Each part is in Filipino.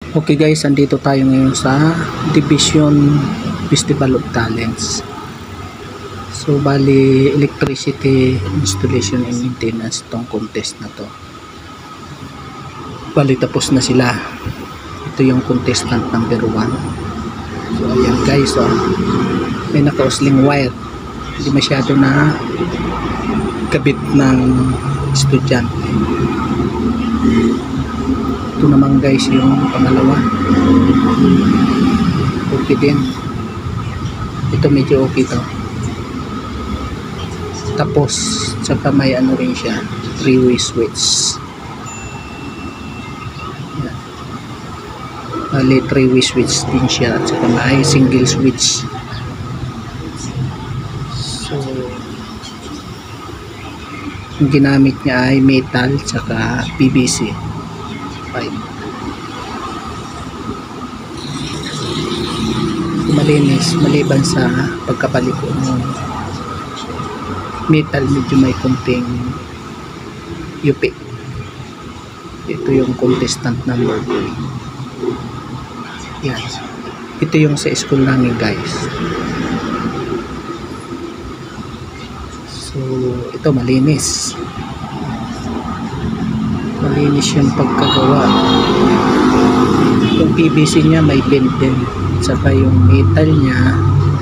Okay guys, andito tayo ngayon sa Division Festival of Talents. So bali electricity installation and maintenance tong contest na to. Bali tapos na sila. Ito yung contestant number 1. So ayan guys, may naka-usling wire. Hindi masyado na kabit ng estudyante. Ito naman guys yung pangalawa. Okay din. Ito medyo okay to. Tapos saka may ano rin siya, 3-way switch. Yan. Bali 3-way switch din siya at saka may single switch. So yung ginamit niya ay metal saka PVC pipe. Malinis maliban sa pagkapaliko ng metal, medyo may konting yupi. Ito yung contestant number 2. Yan. Ito yung sa school namin guys. So ito malinis yung pagkagawa. Yung PVC nya may bend din, saka yung metal nya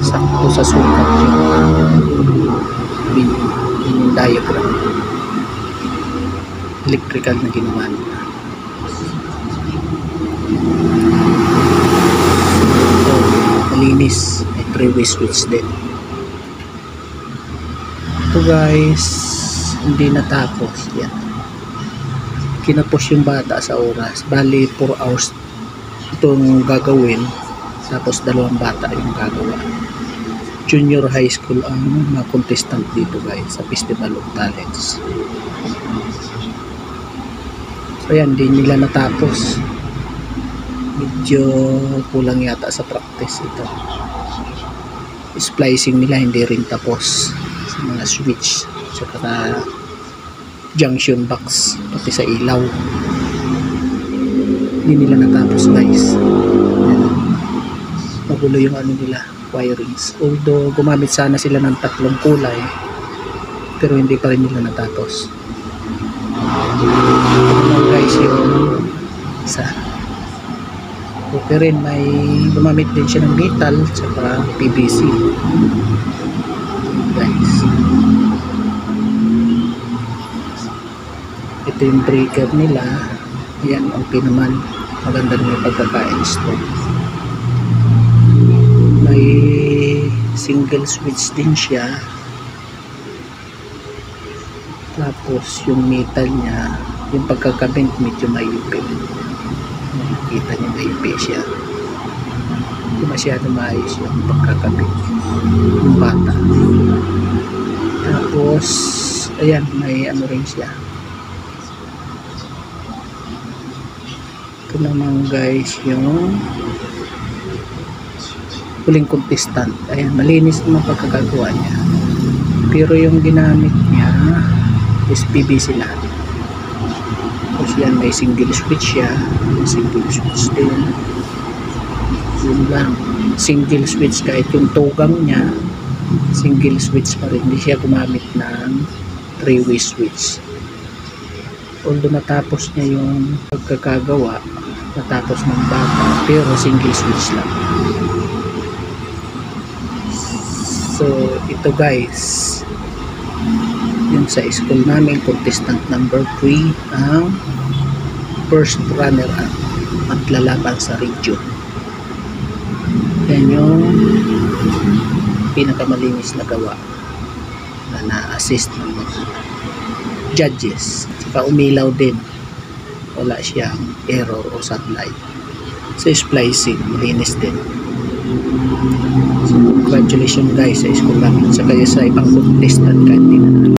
sakto sa sukat yung diagram electrical na ginawa nila. So malinis, may 3-way switch din. Ito guys, hindi natapos. Yan, kinapos yung bata sa oras. Bali 4 hours itong gagawin, tapos 2 bata yung gagawa. Junior high school ang mga contestant dito guys sa Festival of Talents. So yan, hindi nila natapos. Medyo kulang yata sa practice ito. Splicing nila hindi rin tapos sa mga switch saka junction box pati sa ilaw, hindi nila natapos guys. Magulo yung ano nila, wirings. Although gumamit sana sila ng 3 kulay pero hindi pa rin nila natapos. Guys, yung isa okay rin, may gumamit din siya ng metal saka PVC guys. Ito yung breaker nila. Yan, okay naman, maganda naman pagkaka-install. May single switch din siya, tapos yung metal nya, yung pagkakabit medyo may yupi. Kita nyo may yupi siya, hindi masyado maayos yung pagkakabit yung bata. Tapos ayan, may ano rin siya. Ito naman guys yung huling contestant. Ayan, malinis naman pagkakagawa niya, pero yung ginamit niya is PVC lahat. Tapos yan, may single switch siya, single switch din. Yun lang, single switch, kahit yung tugang niya single switch pa rin, hindi siya gumamit ng 3-way switch. Although natapos niya yung pagkakagawa, natapos ng bata, pero single switch lang. So ito guys, yung sa school namin contestant number 3 ang first runner up at lalaban sa region. Yan yung pinakamalinis na gawa na na-assist ng mga judges. Saka umilaw din, wala siyang error o sunlight. Sa splicing, malinis din. So congratulations guys sa school namin, saka sa ibang contestant kahit hindi na